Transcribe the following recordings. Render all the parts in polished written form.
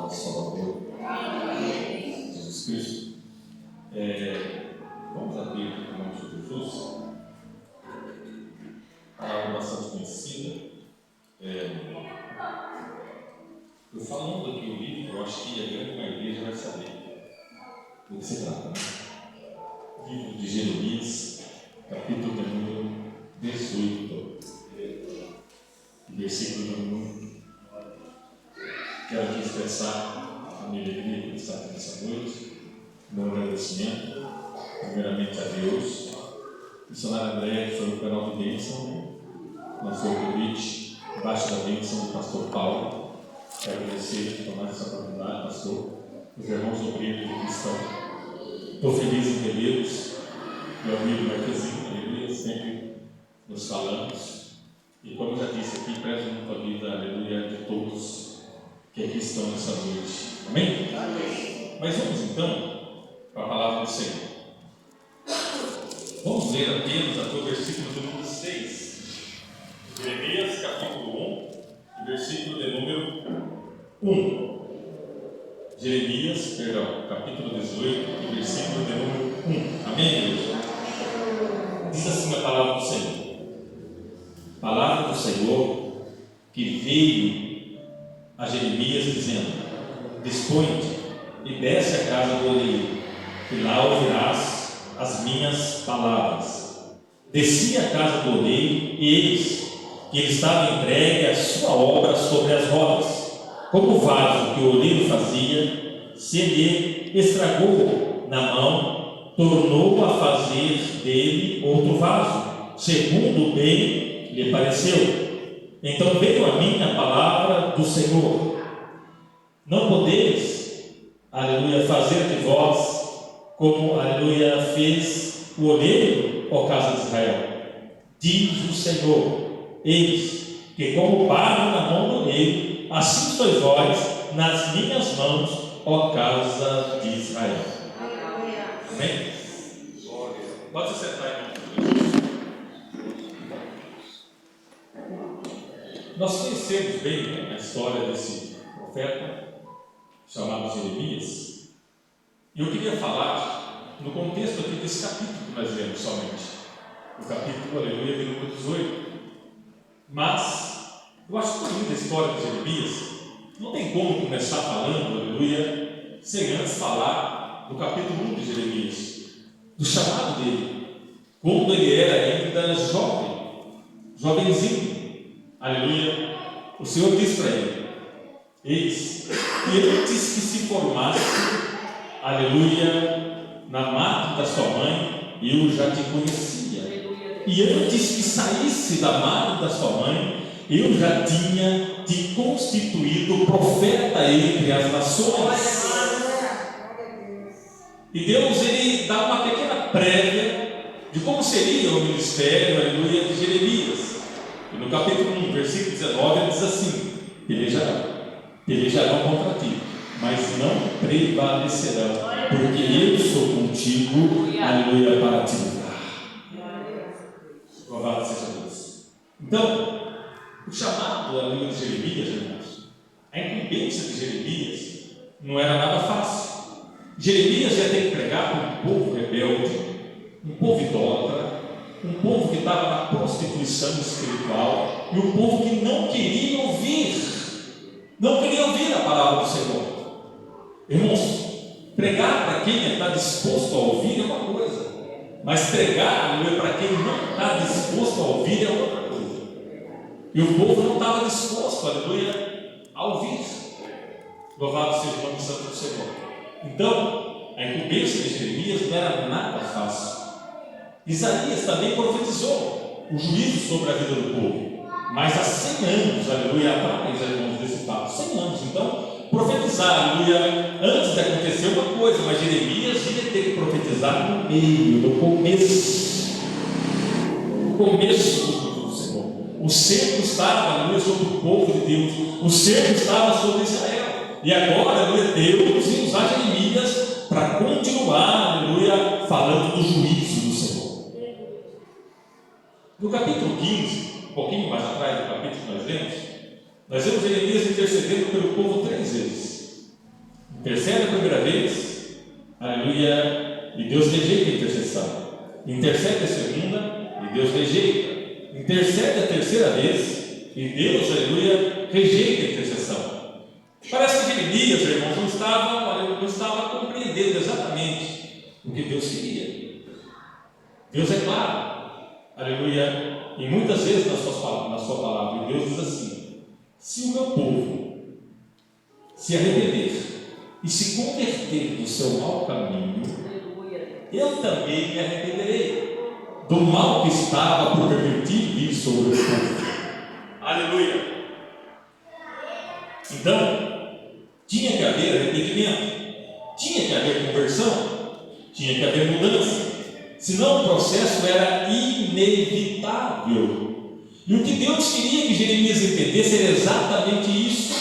nosso Salvador, Jesus Cristo. Vamos abrir o nome de Jesus. Palavra bastante conhecida. Eu falando aqui o livro, eu acho que a grande maioria já vai saber do que se trata, né? Livro de Jeremias, capítulo de número 18, versículo número 1. Quero aqui expressar a minha alegria por estar aqui nessa noite, meu agradecimento, primeiramente a Deus. O missionário André foi um canal de bênção, lançou o convite, embaixo da bênção do pastor Paulo. Quero agradecer por tomar essa oportunidade, pastor, os irmãos obreiros que estão. Estou feliz em revê-los, meu amigo Marquezinho, aleluia, sempre nos falamos. E como eu já disse aqui, prezo muito a vida, aleluia, de todos que aqui estão nessa noite. Amém? Amém. Mas vamos então para a palavra do Senhor. Vamos ler apenas até o versículo de número 6. Jeremias, capítulo 1, versículo de número 1. Jeremias, capítulo 18, versículo de número 1. Amém, igreja? Diz assim a palavra do Senhor. Palavra do Senhor que veio a Jeremias dizendo: dispõe-te e desce à casa do oleiro, e lá ouvirás as minhas palavras. Desci à casa do oleiro, e eis que ele estava entregue à sua obra sobre as rodas. Como o vaso que o oleiro fazia, se lhe estragou na mão, tornou a fazer dele outro vaso, segundo bem lhe pareceu. Então veio a mim a palavra do Senhor: não podeis, aleluia, fazer de vós como, aleluia, fez o oleiro, ó casa de Israel. Diz o Senhor: eis que como barro na mão do oleiro, assim sois vós nas minhas mãos, ó casa de Israel. Amém? Pode se sentar em nome de Jesus. Nós conhecemos bem a história desse profeta chamado Jeremias, e eu queria falar no contexto aqui desse capítulo que nós lemos somente, o capítulo, aleluia, de número 18. Mas eu acho que linda a história de Jeremias. Não tem como começar falando, aleluia, sem antes falar do capítulo 1 de Jeremias, do chamado dele, quando ele era ainda jovenzinho. Aleluia. O Senhor diz para ele: eis que antes que se formasse, aleluia, na matriz da sua mãe, eu já te conhecia. E antes que saísse da matriz da sua mãe, eu já tinha te constituído profeta entre as nações. E Deus, ele dá uma pequena prévia de como seria o ministério, aleluia, de Jeremias. E no capítulo 1, versículo 19, ele diz assim: pelejarão contra ti, mas não prevalecerão, porque eu sou contigo, aleluia, para te livrar. Louvado seja Deus. Então, o chamado, aleluia, de Jeremias, irmãos, a incumbência de Jeremias não era nada fácil. Jeremias ia ter que pregar para um povo rebelde, um povo idólatra, um povo que estava na prostituição espiritual, e um povo que não queria ouvir a palavra do Senhor. Irmãos, pregar para quem está disposto a ouvir é uma coisa, mas pregar para quem não está disposto a ouvir é outra coisa. E o povo não estava disposto, aleluia, a ouvir. Louvado seja o nome santo do Senhor. Então, a incumbência de Jeremias não era nada fácil. Isaías também profetizou o juízo sobre a vida do povo, mas há 100 anos, aleluia, atrás, irmãos, desse fato, 100 anos. Então, profetizar, aleluia, antes de acontecer uma coisa, mas Jeremias ia ter que profetizar no meio, no começo do Senhor. O cerco estava, aleluia, sobre o povo de Deus, o cerco estava sobre Israel, e agora, aleluia, Deus ia usar Jeremias para continuar, aleluia, falando do juízo do Senhor. No capítulo 15, um pouquinho mais atrás do capítulo que nós vemos Jeremias intercedendo pelo povo 3 vezes. primeira vez, aleluia, e Deus rejeita a intercessão. Intercede a segunda, e Deus rejeita. Intercede a terceira vez, e Deus, aleluia, rejeita a intercessão. Parece que Jeremias, irmãos, não estava compreendendo exatamente o que Deus queria. Deus é claro, aleluia, e muitas vezes na sua palavra, Deus diz assim: se o meu povo se arrepender e se converter do seu mau caminho, eu também me arrependerei do mal que estava por permitir vir sobre o povo. Aleluia. Então, tinha que haver arrependimento, tinha que haver conversão, tinha que haver mudança, senão o processo era inevitável. E o que Deus queria que Jeremias entendesse era exatamente isso,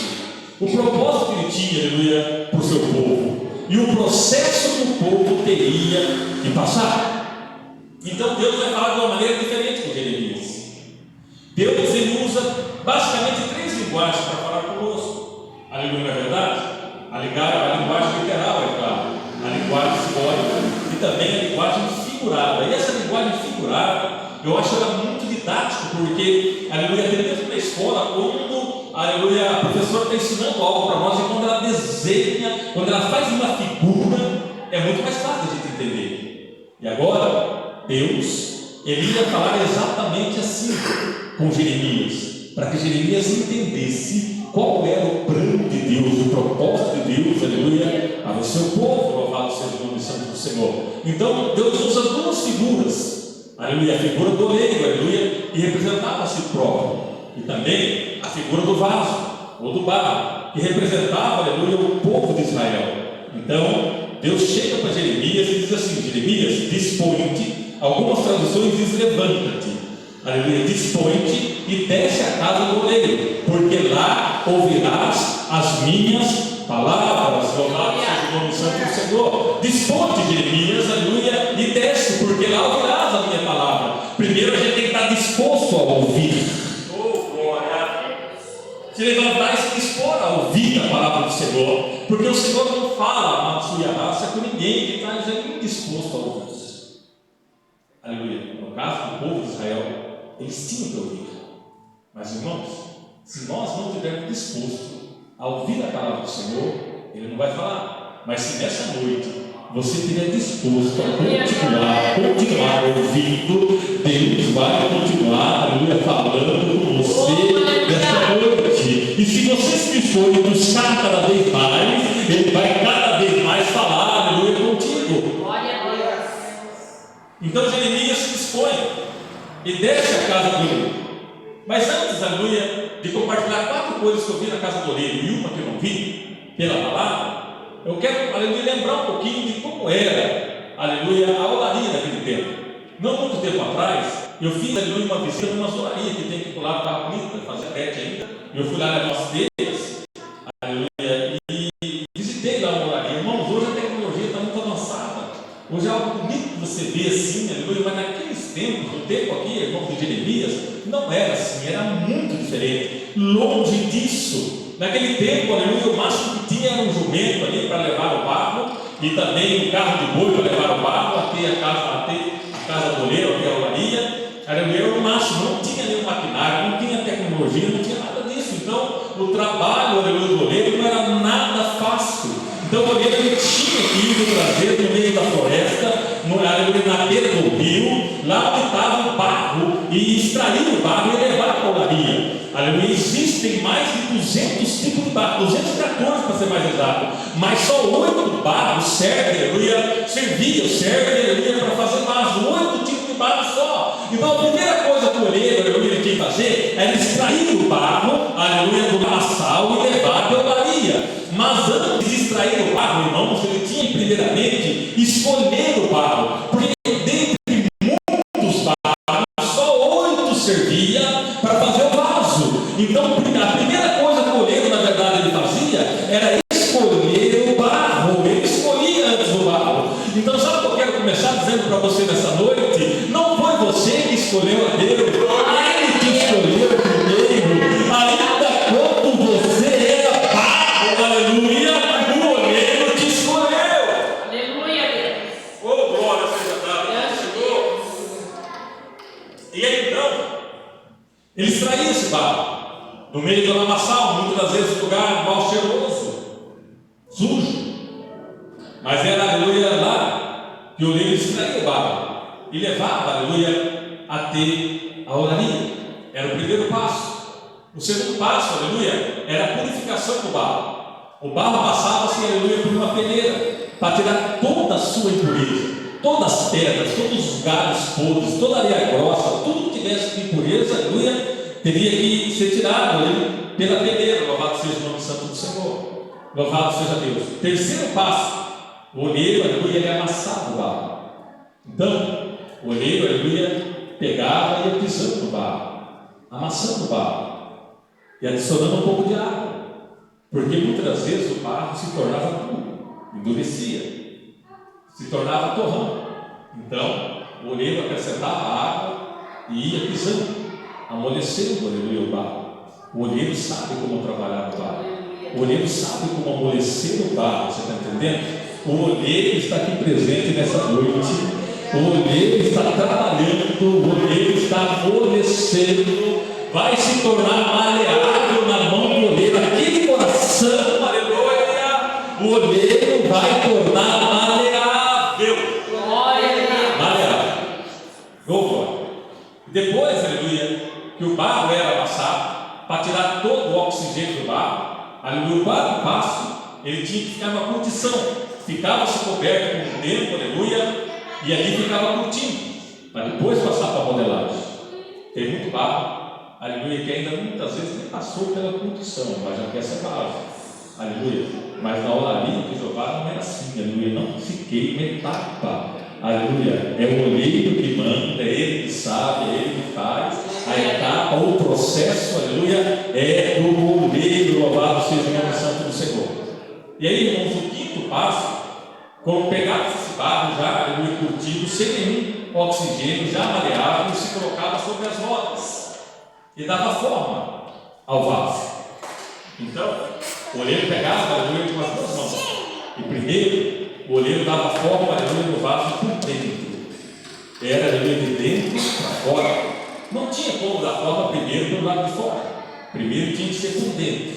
o propósito que ele tinha, aleluia, para o seu povo, e o processo que o povo teria que passar. Então Deus vai falar de uma maneira diferente com Jeremias. Deus ele usa basicamente 3 linguagens para falar conosco. Aleluia, não é verdade? A linguagem literal, é claro, a linguagem simbólica e também a linguagem figurada. E essa linguagem figurada, eu acho ela muito didática, porque, aleluia, até mesmo na escola, quando, aleluia, a professora está ensinando algo para nós, e quando ela desenha, quando ela faz uma figura, é muito mais fácil de entender. E agora, Deus, ele ia falar exatamente assim com Jeremias, para que Jeremias entendesse qual era o plano de Deus, o propósito de Deus, aleluia, para o seu povo. Louvado seja o nome santo do Senhor. Então Deus usa 2 figuras, aleluia, a figura do oleiro, aleluia, que representava a si próprio, e também a figura do vaso, ou do barro, que representava, aleluia, o povo de Israel. Então Deus chega para Jeremias e diz assim: Jeremias, dispõe-te. Algumas traduções diz: levanta-te, aleluia, dispõe-te e desce à casa do oleiro, porque lá ouvirás as minhas palavras. Louvado seja o nome santo do Senhor. Dispõe-te, Jeremias, aleluia, e desce, porque lá ouvirás a minha palavra. Primeiro a gente tem que estar disposto a ouvir. Se levantar e se dispor a ouvir a palavra do Senhor, porque o Senhor não fala na sua raça com ninguém que está indisposto a ouvir. Aleluia. No caso do povo de Israel, eles tinham que ouvir. Mas, irmãos, se nós não estivermos dispostos a ouvir a palavra do Senhor, Ele não vai falar. Mas se nessa noite você estiver disposto a continuar ouvindo, Deus vai continuar, aleluia, falando com você nessa noite. E se você se dispor a buscar cada vez mais, Ele vai cada vez mais falar, aleluia, contigo. Glória a Deus. Então Jeremias se dispõe e desce a casa do oleiro. Mas antes, aleluia, de compartilhar 4 coisas que eu vi na casa do oleiro e uma que eu não vi pela palavra, eu quero, aleluia, lembrar um pouquinho de como era, aleluia, a olaria daquele tempo. Não muito tempo atrás, eu fiz, aleluia, uma visita numa olaria que tem que pular para a bonita, fazer pet ainda. Eu fui lá na nossa deles, aleluia, e visitei lá a olaria. Irmãos, hoje a tecnologia está muito avançada. Hoje é algo bonito que você vê assim, aleluia, mas naqueles tempos, no tempo aqui, irmão de Jeremias, não era assim, era muito diferente. Longe disso. Naquele tempo, aleluia, o máximo que tinha era um jumento ali para levar o barro, e também um carro de boi para levar o barro até a casa do oleiro, até a olaria. Aleluia, era o máximo, não tinha nenhum maquinário, não tinha tecnologia, não tinha nada disso. Então, o trabalho, aleluia, do oleiro não era nada fácil. Então, o oleiro ele tinha que ir trazer no meio da floresta, aleluia, na beira do rio, lá onde estava o barro, e extrair o barro e levar para a olaria. Aleluia, existem mais de 200 tipos de barro, 214 para ser mais exato, mas só 8 barros servem, aleluia, aleluia, para fazer vaso, 8 tipos de barro só. Então a primeira coisa que o oleiro, aleluia, ele tinha que fazer era extrair o barro, aleluia, do lamaçal e levar para a olaria. Mas antes de extrair o barro, irmãos, ele tinha primeiramente escolher o barro, porque dentre muitos barros, só 8 servia para fazer o vaso. Então, a primeira coisa que o oleiro, na verdade, ele fazia era escolher o barro. Ele escolhia antes o barro. Então, sabe o que eu quero começar dizendo para você nessa noite? Não foi você que escolheu a Deus, Ele que escolheu primeiro. Ainda quando você era barro, aleluia, o oleiro te escolheu. vezes lugar mal cheiroso, sujo, mas era, aleluia, lá que o oleiro extraía o barro e levava, aleluia, até a olaria. Era o primeiro passo. O segundo passo, aleluia, era a purificação do barro. O barro passava-se, aleluia, por uma peneira para tirar toda a sua impureza, todas as pedras, todos os galhos podres, toda a areia grossa, tudo que tivesse de impureza, aleluia, teria que ser tirado, aleluia, pela peneira. Louvado seja o nome santo do Senhor. Louvado seja Deus. Terceiro passo, o oleiro, aleluia, ele amassava o barro. Então, o oleiro, aleluia, pegava e ia pisando no barro, amassando o barro e adicionando um pouco de água, porque muitas das vezes o barro se tornava duro, endurecia, se tornava torrão. Então, o oleiro acrescentava água e ia pisando, amolecendo, aleluia, o barro. O oleiro sabe como trabalhar o barro, o oleiro sabe como amolecer o barro, você está entendendo? O oleiro está aqui presente nessa noite. O oleiro está trabalhando, o oleiro está amolecendo, vai se tornar maleável na mão do oleiro. Aquele coração, aleluia, o oleiro vai tornar maleável. Glória a Deus. Maleável. Glória. Depois, aleluia, que o barro era amassado, para tirar todo o oxigênio do barro, aleluia, o quarto passo, ele tinha que ficar numa curtição, ficava-se coberto com o tempo, aleluia, e ali ficava curtindo, para depois passar para a modelagem. Tem muito barro, aleluia, que ainda muitas vezes nem passou pela curtição, mas já quer separar, aleluia. Mas na olaria de Jeová não é assim, aleluia, não se queima etapa, aleluia. É o oleiro que manda, é ele que sabe, é ele que faz. A etapa, o processo, aleluia, é do oleiro. Louvado seja o nome santo do Senhor. E aí, irmãos, o quinto passo, quando pegava esse barro já, aleluia, curtido, sem nenhum oxigênio, já maleável, se colocava sobre as rodas e dava forma ao vaso. Então, o oleiro pegava, aleluia, com as duas mãos, e primeiro o oleiro dava forma, aleluia, no vaso por dentro. Era, aleluia, de dentro para fora. Não tinha como dar forma primeiro pelo lado de fora. Primeiro tinha que ser por dentro,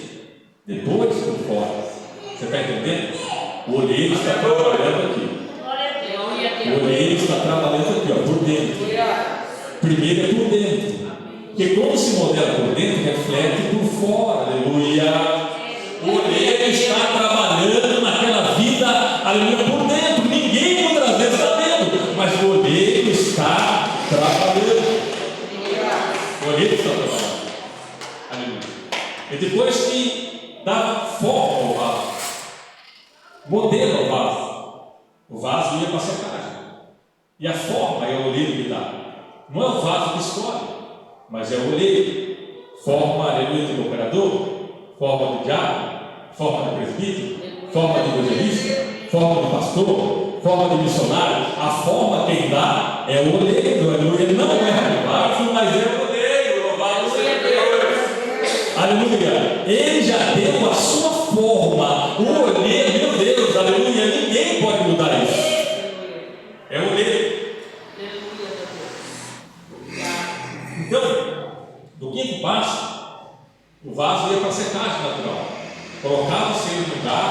depois por fora. Você está entendendo? O oleiro está trabalhando aqui. O oleiro está trabalhando aqui, ó, por dentro. Primeiro é por dentro. Porque quando se modela por dentro, reflete por fora. Aleluia. O oleiro está trabalhando naquela vida, aleluia, por dentro. Ninguém muitas vezes está vendo, mas o oleiro está trabalhando. O oleiro está trabalhando. Aleluia. E depois que dava forma ao vaso, modelo o vaso ia para a secagem, e a forma é o oleiro que dá. Não é o vaso que escolhe, mas é o oleiro. Forma, aleluia, de operador, forma de diabo, forma de presbítero, forma de evangelista, forma de pastor, forma de missionário. A forma quem dá é o oleiro, aleluia. Não é o vaso, mas é o oleiro. Louvado seja Deus. Aleluia. Ele já deu a sua forma. O oleiro, meu Deus, aleluia, ninguém pode mudar isso. É o oleiro. Então, do quinto passo, o vaso ia para a secagem natural. Colocava-se em um lugar,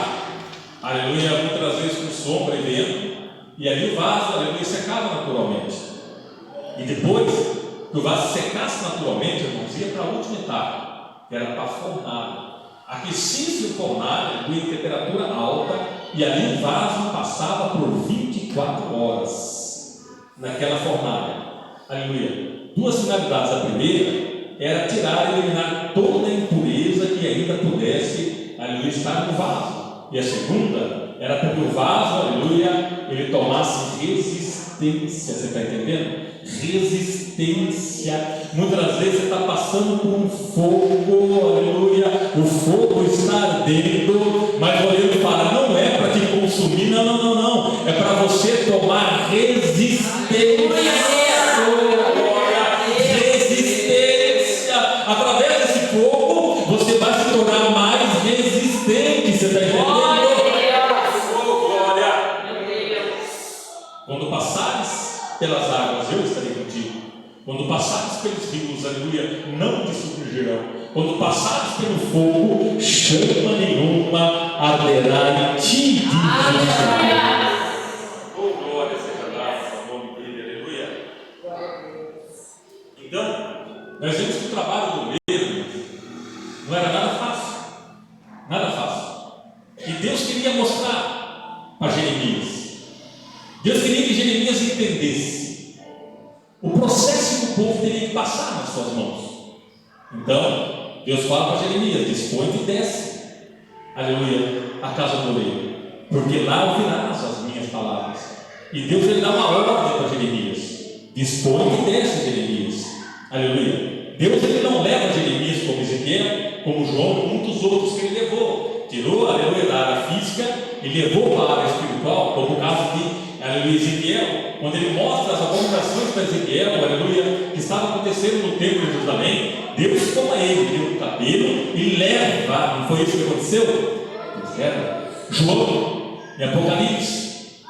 aleluia, muitas vezes com sombra e vento, e ali o vaso, aleluia, secava naturalmente. E depois que o vaso secasse naturalmente, irmãos, ia para a última etapa, que era para a fornalha. Aquecia-se o fornalha, aleluia, em temperatura alta, e ali o vaso passava por 24 horas naquela fornalha. Aleluia. Duas finalidades. A primeira era tirar e eliminar toda a impureza que ainda pudesse, aleluia, estar no vaso. E a segunda era para que o vaso, aleluia, ele tomasse resistência. Você está entendendo? Resistência. Muitas das vezes você está passando por um fogo, aleluia, o fogo está ardendo, mas o oleiro fala, não é para te consumir, não, é para você tomar resistência. Através desse fogo, você vai se tornar mais resistente. Você está entendendo? Glória! Quando passares pelas águas, eu estarei contigo. Quando passares pelos rios, aleluia, não te submergirão. Quando passares pelo fogo, chama nenhuma arderá em ti. Oh, glória seja dada ao nome dele, aleluia. Então, nós vemos que o trabalho do oleiro não era nada fácil, nada fácil. E Deus queria mostrar para Jeremias, Deus queria que Jeremias entendesse o processo que o povo teria que passar nas suas mãos. Então, Deus fala para Jeremias: dispõe-te e desce, aleluia, a casa do oleiro, porque lá ouvirás as minhas palavras. E Deus ele dá uma ordem para Jeremias: dispõe-te e desce, Jeremias, aleluia. Deus ele não leva Jeremias como Ezequiel, como João e muitos outros que ele levou, tirou, aleluia, da área física e levou para a área espiritual, como o caso de, aleluia, Ezequiel, quando ele mostra as abominações para Ezequiel, aleluia, que estava acontecendo no templo de Jerusalém. Deus toma ele pelo cabelo e leva. Não foi isso que aconteceu? Deus leva. João, em Apocalipse,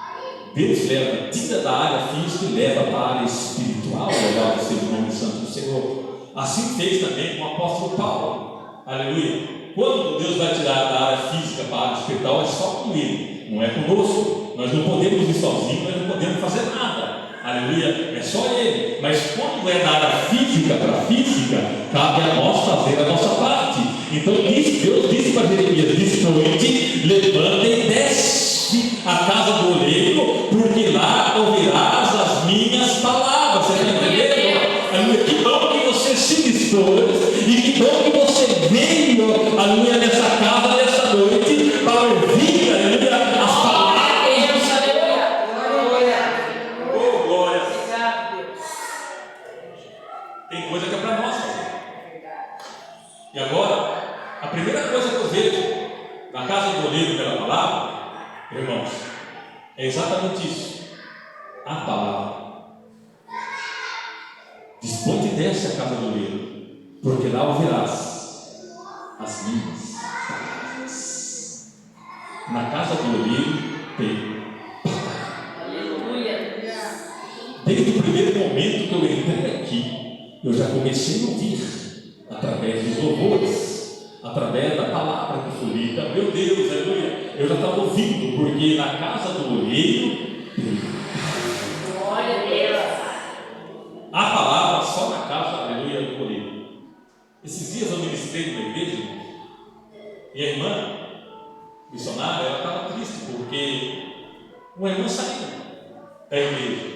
Deus leva, tira da área física e leva para a área espiritual. Louvado seja o nome santo do Senhor. Assim fez também com o apóstolo Paulo, aleluia. Quando Deus vai tirar da área física para a área espiritual, é só com ele, não é conosco. Nós não podemos ir sozinhos, nós não podemos fazer nada, aleluia, é só ele. Mas quando é da área física para a física, cabe a nós fazer a nossa parte. Então Deus disse para Jeremias: dispõe-te, levanta e desce a casa do oleiro, porque lá ouvirás as minhas palavras. Você está entendendo? Aleluia. Que bom que você se dispôs e que bom que você veio, aleluia, nessa casa, nessa noite, para ouvir, aleluia, as palavras. Oh, glória. Tem coisa que é para nós fazer. E agora, a primeira coisa que eu vejo na casa do oleiro pela palavra, irmãos, é exatamente isso: a palavra. Dispõe-te e desce a casa do oleiro, porque lá ouvirás as minhas palavras. Na casa do oleiro tem palavra. Aleluia. Desde o primeiro momento que eu entrei aqui, eu já comecei a ouvir, através dos louvores, através da palavra que foi lida. Meu Deus, aleluia, eu já estava ouvindo, porque na casa do oleiro tem glória a Deus. A palavra só na casa, aleluia, do oleiro. Esses dias eu ministrei numa igreja e a irmã missionária, ela estava triste porque uma irmã saiu da igreja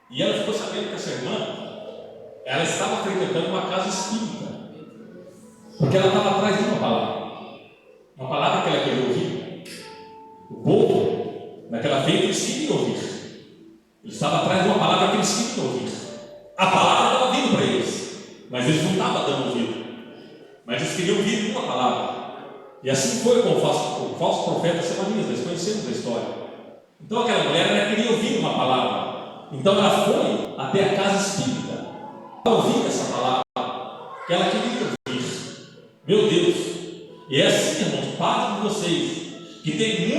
e ela ficou sabendo que essa irmã, ela estava frequentando uma casa espírita, porque ela estava atrás de uma palavra que ela queria ouvir. O povo, naquela feita, eles queriam ouvir, eles estavam atrás de uma palavra que eles queriam ouvir. A palavra estava vindo para eles, mas eles não estavam dando ouvido, mas eles queriam ouvir uma palavra. E assim foi com o falso profeta Sebanias. Nós conhecemos a história. Então aquela mulher, ela queria ouvir uma palavra, então ela foi até a casa espírita para ouvir essa palavra que ela queria ouvir. Meu Deus, e é assim, irmãos, parte de vocês que tem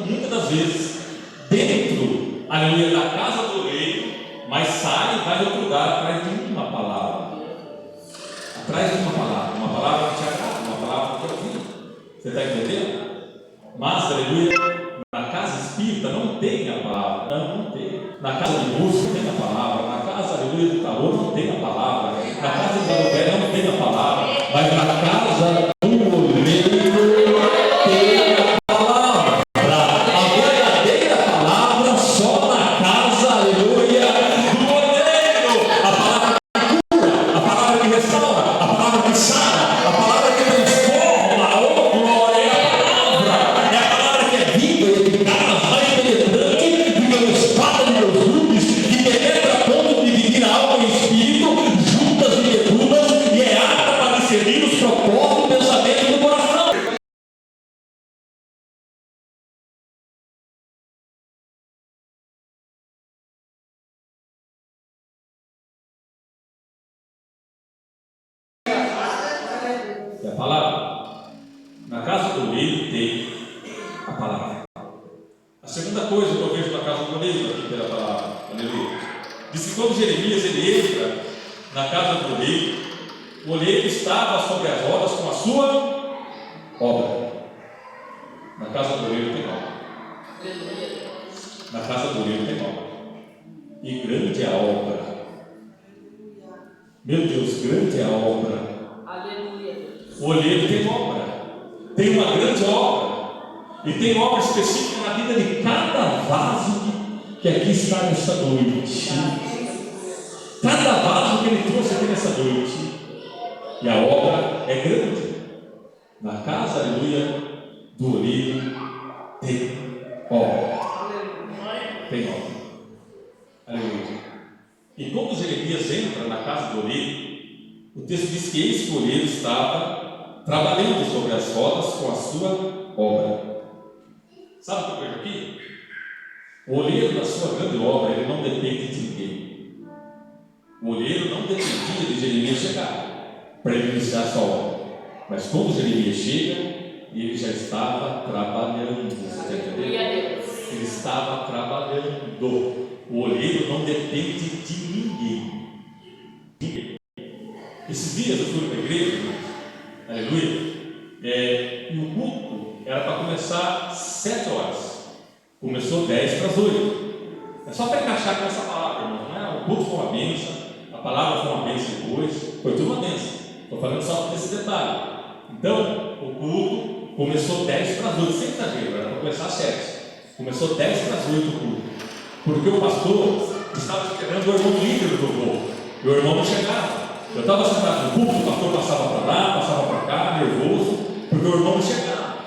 muitas das vezes dentro, aleluia, da casa do oleiro, mas sai e vai em outro lugar atrás de uma palavra, uma palavra que te agrada, uma palavra que te ouvir. Você está entendendo? Mas, aleluia, na casa espírita não tem a palavra, não tem. Na casa de música não tem a palavra, na casa, aleluia, do tarô não tem a palavra, na casa de Barué não tem a palavra, mas na casa do oleiro tem a palavra. A verdadeira palavra só na casa, aleluia, do oleiro. A palavra que cura, a palavra que restaura, a palavra que sara, a palavra que transforma. Oh, glória! É a palavra que é viva e eficaz, mais penetrante do que uma espada de dois gumes, que penetra a ponto de dividir a alma e espírito, juntas e medulas, e é apta para discernir os propósitos e pensamentos do coração. E a palavra, na casa do oleiro tem a palavra. A segunda coisa que eu vejo na casa do oleiro, aqui pela palavra, aleluia, diz que quando Jeremias ele entra na casa do oleiro, o oleiro estava sobre as rodas com a sua casa do oleiro tem obra. Na casa do oleiro tem obra. E grande é a obra. Meu Deus, grande é a obra. O oleiro tem obra. Tem uma grande obra. E tem obra específica na vida de cada vaso que aqui está nesta noite. Cada vaso que ele trouxe aqui nessa noite. E a obra é grande. Na casa, aleluia, do oleiro tem obra. Tem obra. Aleluia. E quando Jeremias entra na casa do oleiro, o texto diz que eis que o oleiro estava trabalhando sobre as rodas com a sua obra. Sabe o que eu vejo aqui? O oleiro, na sua grande obra, ele não depende de ninguém. O oleiro não dependia de Jeremias chegar para ele iniciar a sua obra. Mas quando Jeremias chega, ele já estava trabalhando. Você está entendendo? Ele estava trabalhando. O oleiro não depende de ninguém. Esses dias eu fui para a igreja, aleluia, e o culto era para começar 7 horas. Começou 10 para as 8. É só para encaixar com essa palavra, irmão. Não é? O culto foi uma bênção, a palavra foi uma bênção depois, foi tudo uma bênção. Estou falando só desse detalhe. Então, o culto começou 10 para as 8, sem exagero, era para começar às 7. Começou 10 para as 8 o culto, porque o pastor estava esperando o irmão líder do povo, e o irmão não chegava. Eu estava sentado no culto, o pastor passava para lá, passava para cá, nervoso, porque o irmão não chegava.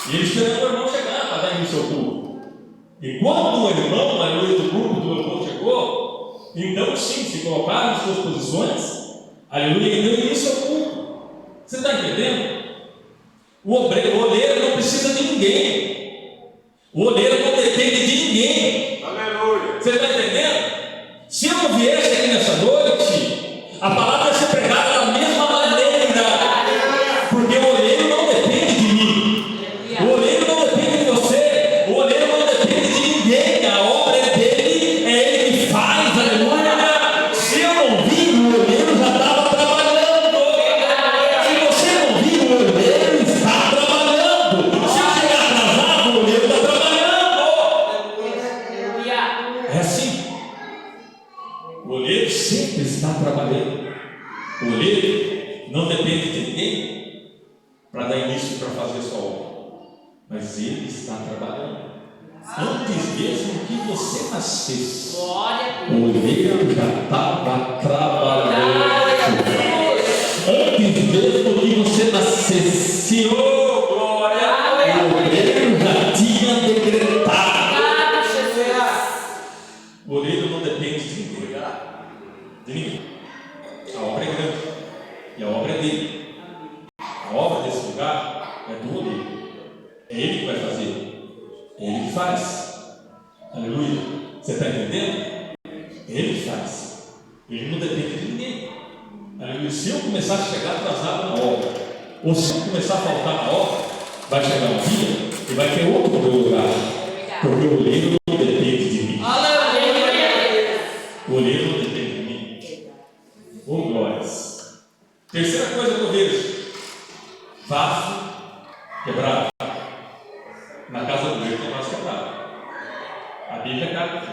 E ele esperando o irmão chegar para dar início ao culto. E quando o irmão, na noite do culto do irmão chegou, então sim, se colocaram em suas posições, aleluia, e deu início ao culto. Você está entendendo? O oleiro não precisa de ninguém. O oleiro não depende de ninguém. Aleluia. Você está entendendo? Se eu não viesse aqui nessa noite, a palavra vai ser pregada da mesma maneira. Porque o oleiro não depende de mim. O oleiro não depende de você. O oleiro não depende de ninguém. A obra é dele, é ele que faz. Aleluia. Se eu não vi, o oleiro já estava trabalhando. Se você não viu, o oleiro está trabalhando. Se eu chegar atrasado, o oleiro está trabalhando. É assim. O oleiro sempre está trabalhando. O oleiro não depende de ninguém para dar início para fazer sua obra, mas ele está trabalhando. Antes mesmo que você nascesse, o oleiro já estava trabalhando. Antes mesmo que você nascesse, oh glória, o oleiro já tinha decretado. O oleiro não depende de ninguém. De ninguém. A obra é grande. E a obra é dele. A obra desse lugar é do oleiro. É ele que vai fazer. É ele que faz. Aleluia. Você está entendendo? É ele que faz. Ele não depende de ninguém. Aleluia. Se eu começar a chegar atrasado na obra, ou se eu começar a faltar na obra, vai chegar um dia e vai ter outro no meu lugar. Porque o oleiro não depende de mim. O oleiro não depende de mim. Oh, glórias. Terceira coisa que eu vejo: vaso quebrado. Na casa do oleiro tem vaso quebrado. A Bíblia é clara.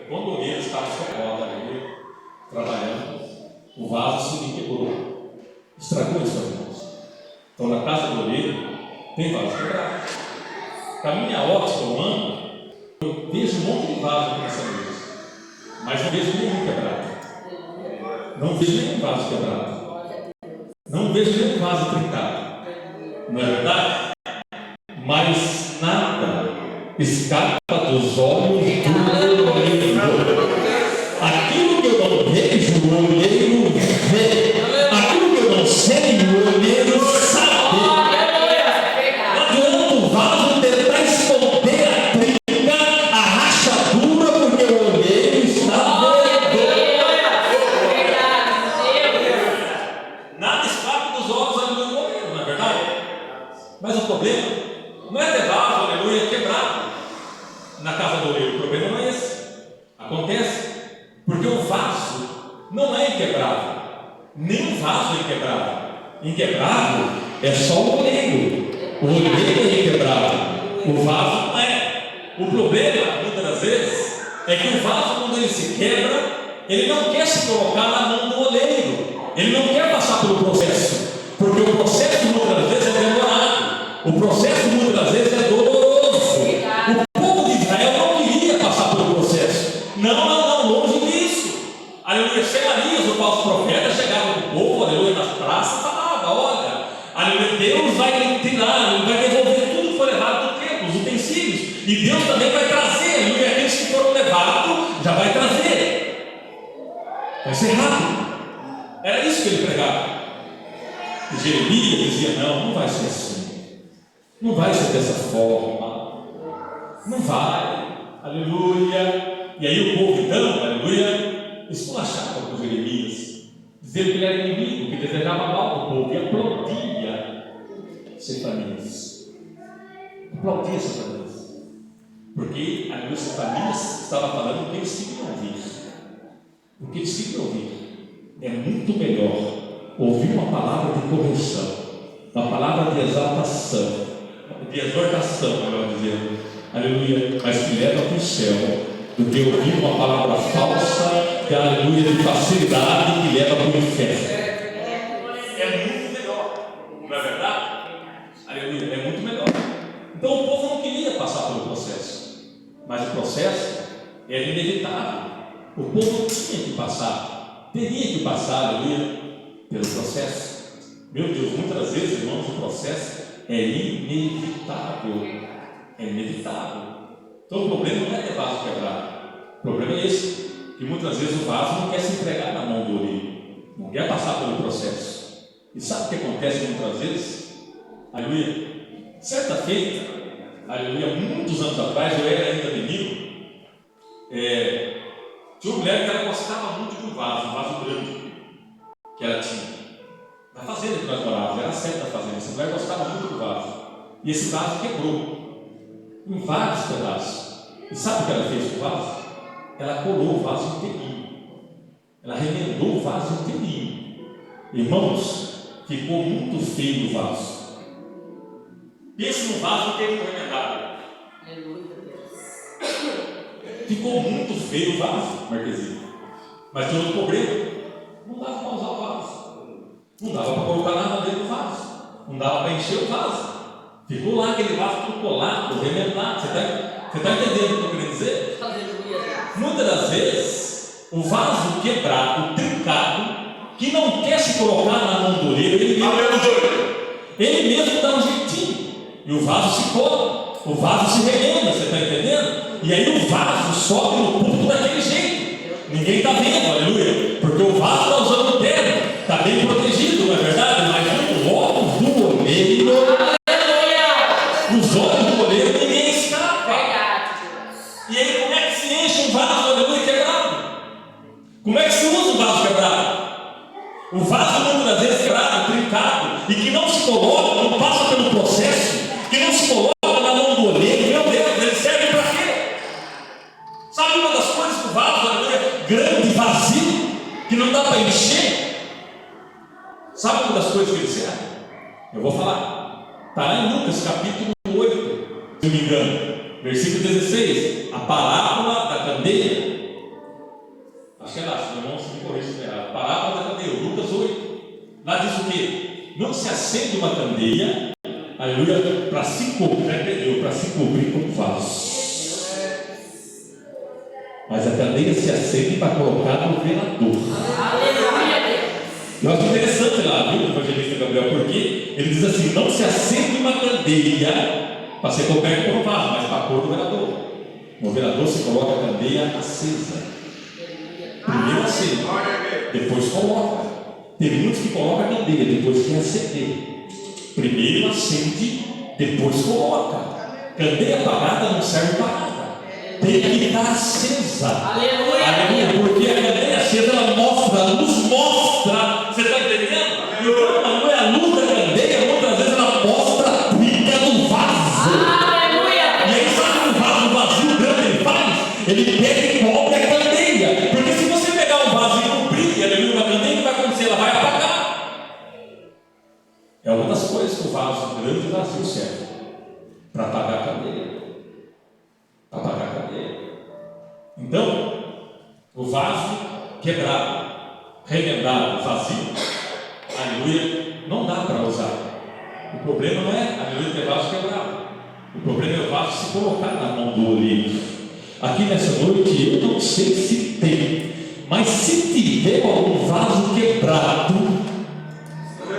Quando o oleiro estava na sua roda, trabalhando, o vaso se quebrou. Estragou isso, irmãos. Então, na casa do oleiro tem vaso quebrado. Da minha ótica humana, eu vejo um monte de vaso aqui nessa mesa, mas não vejo nenhum quebrado. Não vejo nenhum vaso quebrado. Não vejo nenhum vaso trincado. Não é verdade? Mas nada escapa dos olhos do oleiro. Aquilo que eu não vejo, o oleiro vê. Aquilo que eu não sei, o oleiro sabe. Não adianta o vaso tentar esconder a trinca, a rachadura, porque o oleiro está vendo. Nada escapa dos olhos do oleiro, não é verdade? Mas o problema não é ter vaso, aleluia, quebrado na casa do oleiro. O problema não é esse. Acontece porque o vaso não é inquebrável. Nem o vaso é inquebrável. Inquebrável é só o oleiro. O oleiro é quebrado, o vaso não é. O problema, muitas das vezes, é que o vaso, quando ele se quebra, ele não quer se colocar na mão do oleiro, ele não quer passar pelo processo, porque o processo muitas das vezes é demorado, o processo muitas das vezes é doloroso. O povo de Israel não queria passar pelo processo, não, longe disso. Aleluia, Semarias, o falso profeta, chegava no povo, aleluia, nas praças, e falava: olha, aleluia, Deus vai tirar, Ele vai devolver tudo que foi levado do templo, os utensílios, e Deus também vai trazer, aleluia, aqueles que foram levados, já vai trazer, vai ser rápido. Era isso que ele pregava. E Jeremias dizia: não vai ser assim, não vai ser dessa forma, não vai, aleluia. E aí o povo então, aleluia, esculachava com Jeremias, dizendo que ele era inimigo, que desejava mal do povo, e aplaudia Sefanias, porque aleluia, Sefanias estava falando o que eles queriam ouvir. É muito melhor ouvir uma palavra de correção, uma palavra de exaltação, de exortação, melhor dizendo, aleluia, mas que leva para o céu, do que ouvir uma palavra falsa, que aleluia, de facilidade, que leva para o inferno. É muito melhor, não é verdade? Aleluia, é muito melhor. Então o povo não queria passar pelo processo, mas o processo era inevitável. O povo tinha que passar. Teria que passar, aleluia, pelo processo. Meu Deus, muitas vezes, irmãos, o processo é inevitável. É inevitável. Então o problema não é ter vaso quebrado. O problema é esse, que muitas vezes o vaso não quer se entregar na mão do oleiro, não quer passar pelo processo. E sabe o que acontece muitas vezes? Aleluia. Certa feita, aleluia, muitos anos atrás, eu era ainda menino, tinha uma mulher que ela gostava muito de um vaso grande que ela tinha na fazenda que nós morávamos, era a sede da fazenda. Essa mulher gostava muito do vaso, e esse vaso quebrou em vários pedaços. E sabe o que ela fez com o vaso? Ela colou o vaso inteirinho, ela remendou o vaso inteirinho. Irmãos, ficou muito feio o vaso. Pense no vaso inteirinho remendado. Ficou muito feio o vaso, Marquezinho. Mas tinha outro problema: não dava para usar o vaso, não dava para colocar nada dentro do vaso, não dava para encher o vaso. Ficou lá aquele vaso tudo colado, remendado. Você está entendendo o que eu estou querendo dizer? Muitas das vezes, o vaso quebrado, trincado, que não quer se colocar na mão do oleiro, ele mesmo dá um jeitinho, e o vaso se cola, o vaso se remenda. Você está entendendo? E aí o vaso sobe no púlpito daquele jeito, ninguém está vendo, aleluia, porque o vaso está usando o terno, está bem protegido, não é verdade? Mas os olhos do oleiro, os olhos do oleiro, ninguém escapa. E aí como é que se enche um vaso, aleluia, quebrado? Como é que se usa o vaso quebrado? O vaso muitas vezes quebrado, trincado, e que não se coloca, não passa pelo processo, que não se coloca na mão do oleiro. Meu Deus, ele serve para quê? Sabe uma das coisas que o vaso, aleluia, grande, vazio, que não dá para encher? Sabe uma das coisas que ele serve? Eu vou falar. Está lá em Lucas capítulo 8, se não me engano, versículo 16, a parábola da candeia. Acho que é lá, se não me corrija se errado. Parábola da candeia, Lucas 8. Lá diz o quê? Não se acende uma candeia, aleluia, para se cobrir com vaso. Mas a candeia se acende para colocar no velador. Eu acho interessante lá, viu, o evangelista Gabriel, porque ele diz assim: não se acende uma candeia para ser coberto por um vaso, mas para pôr no velador. No velador se coloca a candeia acesa. Primeiro acende, depois coloca. Tem muitos que colocam a candeia, depois quer acender. Primeiro acende, depois coloca. Candeia apagada não serve para nada. Tem que estar acesa. Aleluia. Porque a candeia acesa, ela mostra, a luz mostra. Você está entendendo? Então, não é a luz da candeia, muitas vezes ela mostra a pica do vaso. Aleluia. E aí, sabe o vaso vazio grande ele faz? Ele pega e cobre a candeia. Porque se você pegar um vaso e cobrir, aleluia, uma candeia, o que vai acontecer? Ela vai apagar. É uma das coisas que o vaso grande de vazio serve para pagar a cadeia. Para pagar a cadeia. Então, o vaso quebrado, remendado, vazio, aleluia, não dá para usar. O problema não é, aleluia, ter vaso quebrado. O problema é o vaso se colocar na mão do oleiro. Aqui nessa noite, eu não sei se tem, mas se tiver algum vaso quebrado,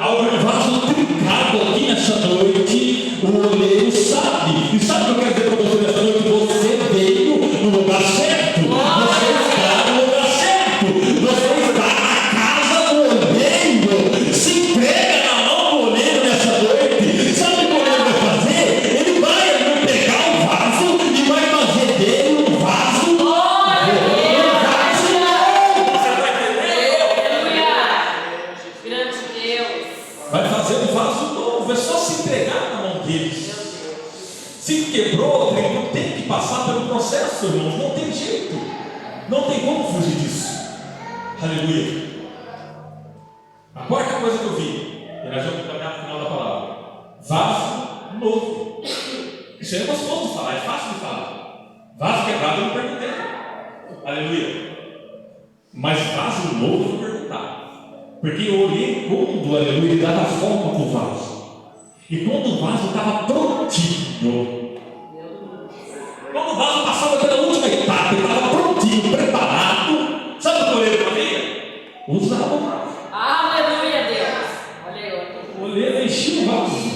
algum vaso trincado aqui nessa noite, o oleiro sabe. E sabe o que eu quero dizer para você nessa noite? Você veio no lugar certo. Você está no lugar certo. Você está na casa do oleiro. Se entrega na mão do oleiro nessa noite. Sabe o que o oleiro vai fazer? Ele vai pegar o vaso e vai fazer dele um vaso. Vai fazer um vaso novo, é só se entregar na mão deles. Se quebrou, não tem que passar pelo processo, irmãos, não tem jeito, não tem como fugir disso. Aleluia. A quarta coisa que eu vi, e nós vamos caminhar no final da palavra: vaso novo. Isso aí é gostoso de falar, é fácil de falar. Vaso quebrado eu não perguntei. Aleluia. Mas vaso novo eu vou perguntar. Porque eu olhei quando, aleluia, ele dava forma para o vaso. E quando o vaso estava prontinho, quando o vaso passava pela última etapa, ele estava prontinho, preparado, sabe o que o oleiro fazia? Usava o vaso. Aleluia, Deus. O oleiro enchia o vaso.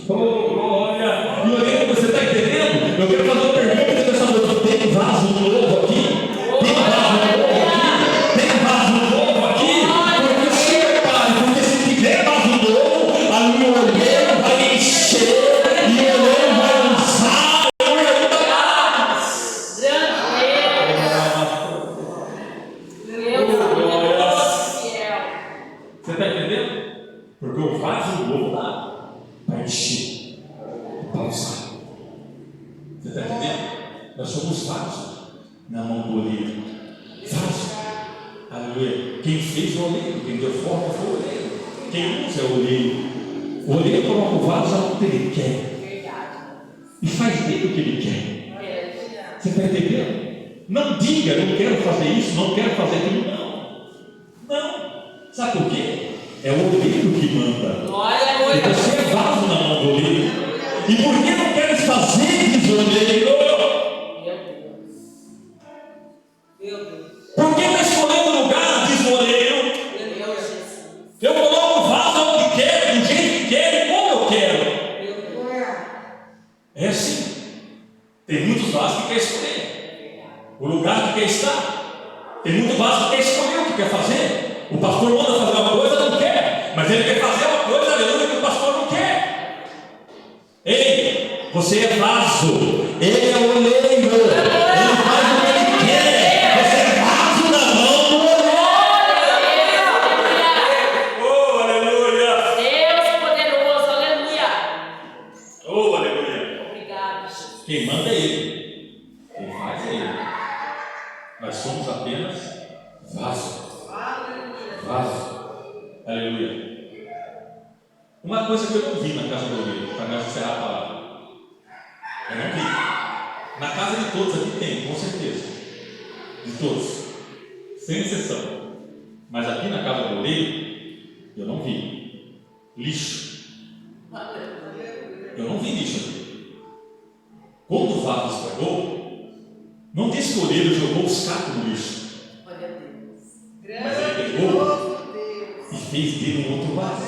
Oh, glória. E o oleiro, você está entendendo? Eu quero fazer uma pergunta nessa noite: tem vaso novo aqui? Tem vaso novo aqui? Tem vaso novo aqui? Porque se tiver vaso novo, ali o oleiro vai encher e o oleiro vai usar. Você está entendendo? Porque o vaso novo dá para encher, para usar. Você está entendendo? Nós somos vasos na mão do oleiro. Vaso. Aleluia. Quem fez o oleiro, quem deu forma foi o oleiro. Quem usa é o oleiro. O oleiro coloca o vaso aonde ele quer. E faz dele o que ele quer. Você está entendendo? Não diga, não quero fazer isso, não quero fazer aquilo. Não. Sabe por quê? É o oleiro que manda. E você é vaso na mão do oleiro. E por que não queres fazer, diz o oleiro? Por que está escolhendo o lugar, diz o oleiro? Eu coloco o vaso onde quero, do jeito que quero e como eu quero. É assim. Tem muitos vasos que quer escolher o lugar que quer estar. Tem muito vaso que quer escolher o que quer fazer. O pastor manda fazer uma coisa, não quer, mas ele quer fazer uma coisa, aleluia, que o pastor não quer. Ei, você é vaso, ele é o oleiro, ele faz o que ele quer. Você é vaso na mão do oleiro. Oh, aleluia. Deus poderoso, aleluia. Oh, aleluia. Obrigado, Jesus. Quem manda é ele, quem faz é ele. Nós somos apenas vaso. Vaso. Aleluia. Uma coisa que eu não vi na casa do oleiro, para nós encerrar a palavra. Eu não vi. Na casa de todos aqui tem, com certeza. De todos. Sem exceção. Mas aqui na casa do oleiro, eu não vi. Lixo. Eu não vi lixo aqui. Quando o vaso estragou, não disse que o oleiro jogou os cacos no lixo. Mas ele pegou e fez dele um outro vaso.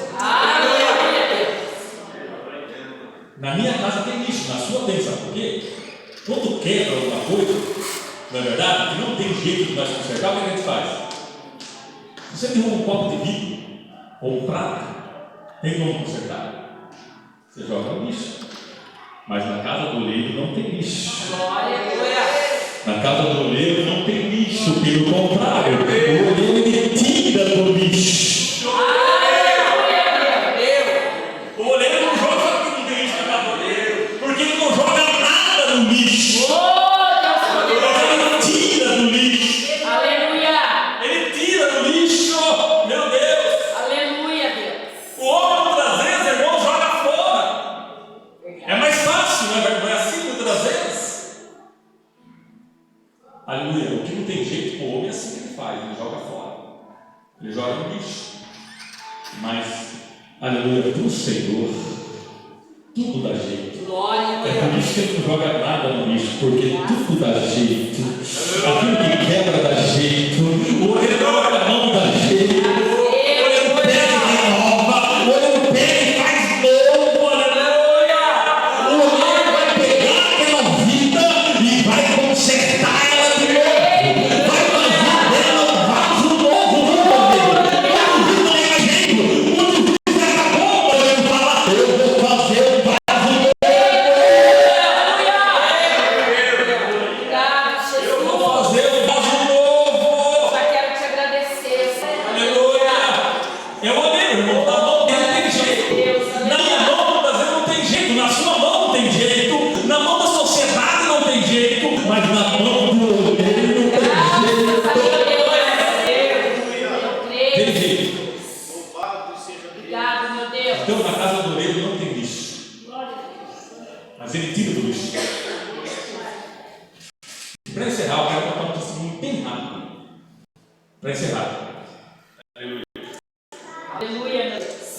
Na minha casa tem lixo, na sua tem, sabe por quê? Quando quebra alguma coisa, não é verdade? Que não tem jeito de nós consertar, o que a gente faz? Você tem um copo de vidro ou um prato, tem como consertar? Você joga no lixo. Mas na casa do oleiro não tem lixo. Na casa do oleiro não tem lixo, pelo contrário, o oleiro ele tira do lixo. O oleiro não joga, sabe por que não tem lixo na casa do oleiro? Porque ele não joga nada no lixo. Ele tira do lixo. Aleluia. Ele tira do lixo, meu Deus. Aleluia, Deus. O homem muitas vezes, irmão, joga fora. Ele joga no lixo. Mas, aleluia, para o Senhor, tudo dá jeito. Glória a É por Deus. isso que ele não joga nada no lixo, porque tudo dá jeito. Aquilo que quebra dá jeito. O olho na mão dá jeito. O olho pega e renova. O olho pega e faz novo. Aleluia. O olho vai pegar aquela vida e vai consertar ela de novo. Vai fazer dela um vaso novo. Tudo não é jeito. Tudo acabou. Ele fala, eu vou fazer um vaso novo. Obrigado, Eu vou Jesus. fazer um vaso novo. Só quero te agradecer. Aleluia! Eu odeio, irmão. Na mão dele não tem jeito. Deus, Na minha mão, muitas vezes, não tem jeito. Na sua mão não tem jeito. Na mão da sociedade não tem jeito. Mas na mão do ordeiro não tem graças a jeito. Deus. Eu Tem creio. jeito. Obrigado, meu Deus. Então, na casa do ordeiro não tem lixo. Glória a Deus. Mas ele tira do lixo. Para encerrar, eu quero contar um testemunho bem rápido. Para encerrar.